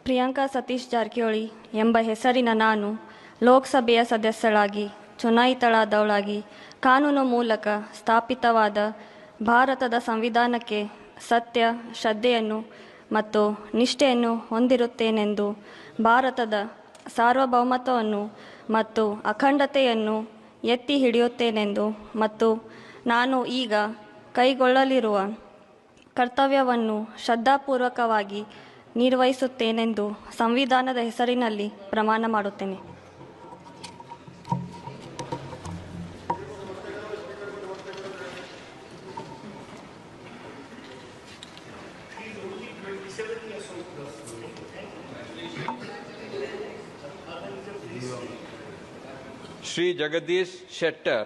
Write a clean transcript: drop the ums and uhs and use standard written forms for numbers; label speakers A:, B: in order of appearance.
A: ಪ್ರಿಯಾಂಕಾ ಸತೀಶ್ ಜಾರಕಿಹೊಳಿ ಎಂಬ ಹೆಸರಿನ ನಾನು ಲೋಕಸಭೆಯ ಸದಸ್ಯಳಾಗಿ ಚುನಾಯಿತಳಾದವಳಾಗಿ ಕಾನೂನು ಮೂಲಕ ಸ್ಥಾಪಿತವಾದ ಭಾರತದ ಸಂವಿಧಾನಕ್ಕೆ ಸತ್ಯ ಶ್ರದ್ಧೆಯನ್ನು ಮತ್ತು ನಿಷ್ಠೆಯನ್ನು ಹೊಂದಿರುತ್ತೇನೆಂದು, ಭಾರತದ ಸಾರ್ವಭೌಮತ್ವವನ್ನು ಮತ್ತು ಅಖಂಡತೆಯನ್ನು ಎತ್ತಿ ಹಿಡಿಯುತ್ತೇನೆಂದು ಮತ್ತು ನಾನು ಈಗ ಕೈಗೊಳ್ಳಲಿರುವ ಕರ್ತವ್ಯವನ್ನು ಶ್ರದ್ಧಾಪೂರ್ವಕವಾಗಿ ನಿರ್ವಹಿಸುತ್ತೇನೆಂದು ಸಂವಿಧಾನದ ಹೆಸರಿನಲ್ಲಿ ಪ್ರಮಾಣ ಮಾಡುತ್ತೇನೆ.
B: Shri Jagadish Shettar.